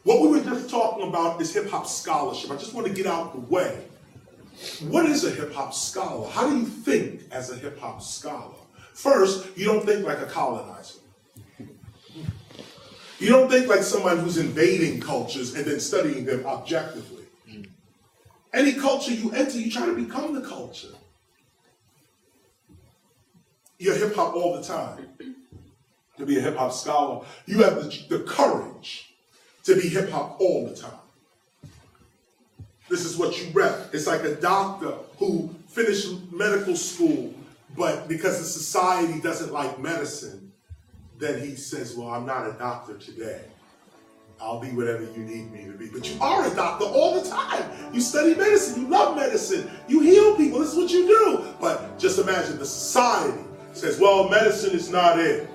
What we were just talking about is hip-hop scholarship. I just want to get out the way. What is a hip-hop scholar? How do you think as a hip-hop scholar? First, you don't think like a colonizer. You don't think like someone who's invading cultures and then studying them objectively. Any culture you enter, you try to become the culture. You're hip-hop all the time. To be a hip-hop scholar, you have the courage to be hip-hop all the time. This is what you rep. It's like a doctor who finished medical school, but because the society doesn't like medicine, then he says, well, I'm not a doctor today. I'll be whatever you need me to be. But you are a doctor all the time. You study medicine. You love medicine. You heal people. This is what you do. But just imagine the society says, well, medicine is not it.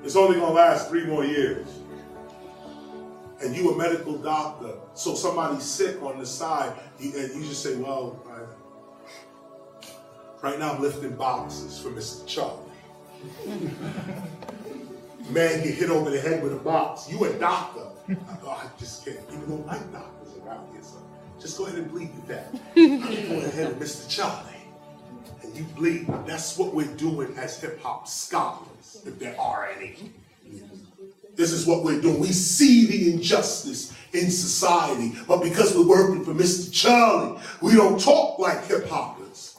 It's only going to last 3 more years. And you a medical doctor, so somebody's sick on the side, and you just say, well, right now I'm lifting boxes for Mr. Charlie. Man get hit over the head with a box. You a doctor. I just can't. People don't like doctors around here, so just go ahead and bleed to death. I'm going ahead of Mr. Charlie. And you bleed. That's what we're doing as hip-hop scholars, if there are any. This is what we're doing. We see the injustice in society, but because we're working for Mr. Charlie, we don't talk like hip-hoppers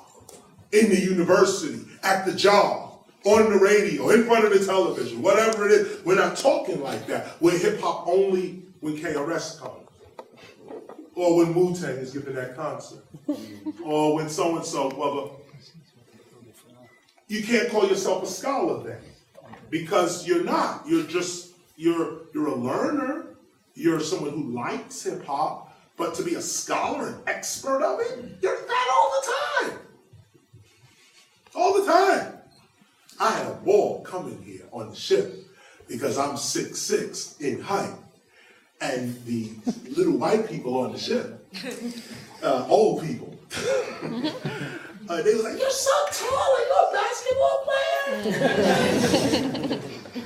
in the university, at the job, on the radio, in front of the television, whatever it is. We're not talking like that. We're hip-hop only when KRS comes, or when Wu-Tang is giving that concert, or when so-and-so, whether. You can't call yourself a scholar then, because you're not. You're a learner. You're someone who likes hip hop, but to be a scholar, an expert of it, you're that all the time. All the time. I had a ball coming here on the ship because I'm 6'6" in height, and the little white people on the ship, old people, they was like, "You're so tall, are you a basketball player?"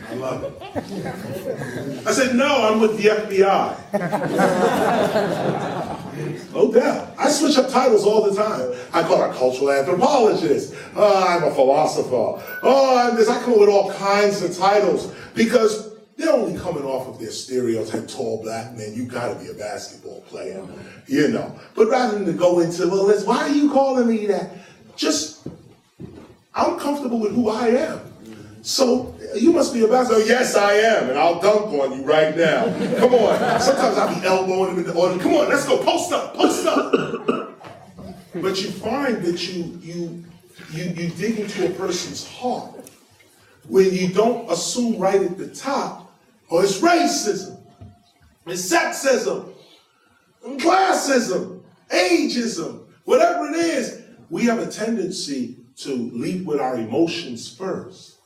I love it. I said, no, I'm with the FBI. No doubt. I switch up titles all the time. I call it a cultural anthropologist. I'm a philosopher. I'm this. I come up with all kinds of titles because they're only coming off of their stereotype, tall black men. You gotta be a basketball player, you know. But rather than to go into, well, why are you calling me that? Just, I'm comfortable with who I am. So, you must be a basketball. Yes, I am, and I'll dunk on you right now. Come on. Sometimes I'll be elbowing him in the audience. Come on, let's go. Post up. Post up. But you find that you dig into a person's heart when you don't assume right at the top, oh, it's racism, it's sexism, classism, ageism, whatever it is. We have a tendency to lead with our emotions first.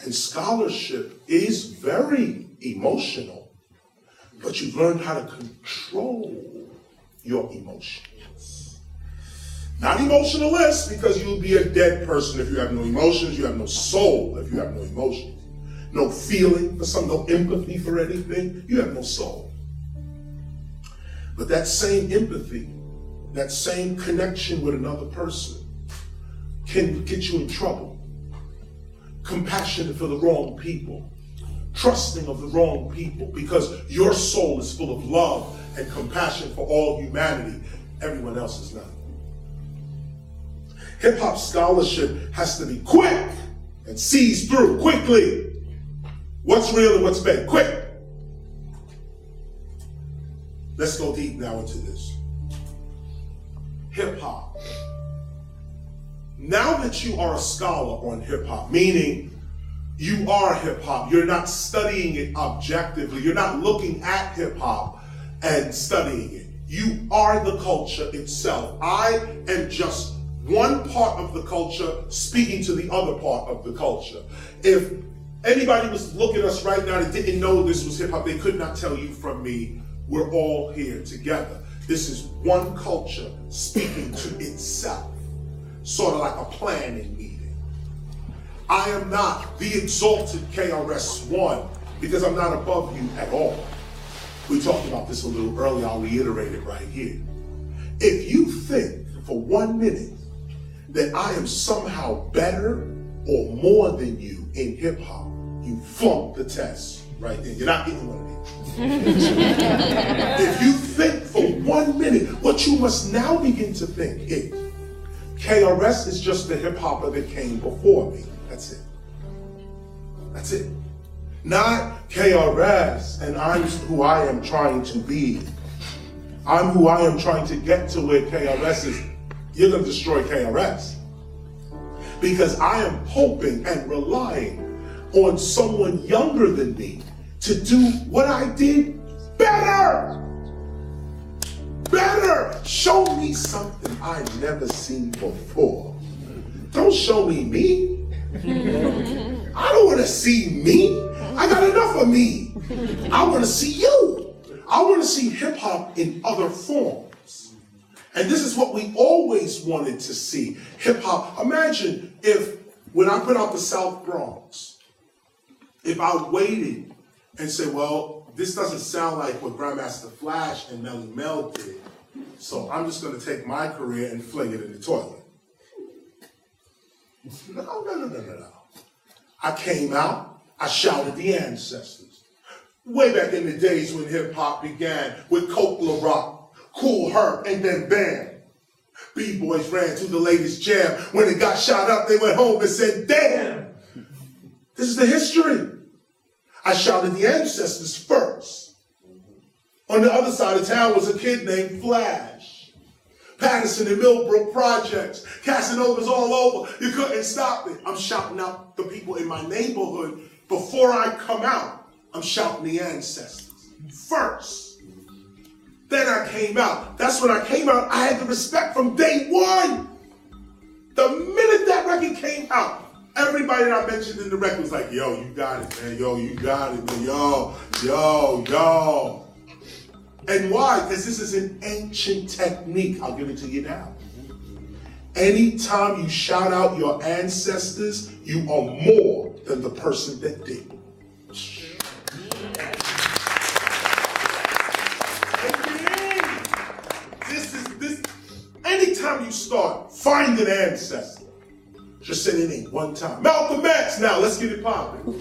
And scholarship is very emotional, but you've learned how to control your emotions. Not emotionalist, because you'll be a dead person if you have no emotions. You have no soul if you have no emotions. No feeling for something, no empathy for anything. You have no soul. But that same empathy, that same connection with another person can get you in trouble. Compassionate for the wrong people, trusting of the wrong people, because your soul is full of love and compassion for all humanity. Everyone else is not. Hip-hop scholarship has to be quick and sees through quickly what's real and what's fake. Quick. Let's go deep now into this. Hip-hop. Now that you are a scholar on hip-hop, meaning you are hip-hop, you're not studying it objectively, you're not looking at hip-hop and studying it. You are the culture itself. I am just one part of the culture speaking to the other part of the culture. If anybody was looking at us right now that didn't know this was hip-hop, they could not tell you from me. We're all here together. This is one culture speaking to itself. Sort of like a planning meeting. I am not the exalted KRS-One because I'm not above you at all. We talked about this a little earlier, I'll reiterate it right here. If you think for 1 minute that I am somehow better or more than you in hip hop, you flunked the test right there. You're not getting one of these. If you think for 1 minute, what you must now begin to think is, KRS is just the hip hopper that came before me. That's it. That's it. Not KRS and I'm who I am trying to be. I'm who I am trying to get to where KRS is. You're going to destroy KRS. Because I am hoping and relying on someone younger than me to do what I did better. Better. Show me something I've never seen before. Don't show me me. I don't want to see me. I got enough of me. I want to see you. I want to see hip hop in other forms. And this is what we always wanted to see. Hip hop. Imagine if, when I put out the South Bronx, if I waited and said, well, this doesn't sound like what Grandmaster Flash and Melly Mel did, so I'm just going to take my career and fling it in the toilet. No. I came out, I shouted the ancestors. Way back in the days when hip hop began with Coke LaRock, Cool Herc, and then bam. B-boys ran to the latest jam. When it got shot up, they went home and said, damn. This is the history. I shouted the ancestors first. On the other side of town was a kid named Flash. Patterson and Millbrook projects. Casanovas all over. You couldn't stop it. I'm shouting out the people in my neighborhood. Before I come out, I'm shouting the ancestors first. Then I came out. That's when I came out. I had the respect from day one. The minute that record came out, everybody that I mentioned in the record was like, yo, you got it, man. Yo, you got it, man. Yo. And why? Because this is an ancient technique. I'll give it to you now. Anytime you shout out your ancestors, you are more than the person that did. Anytime you start, find an ancestor. Just say their name one time. Malcolm X, now let's get it popping.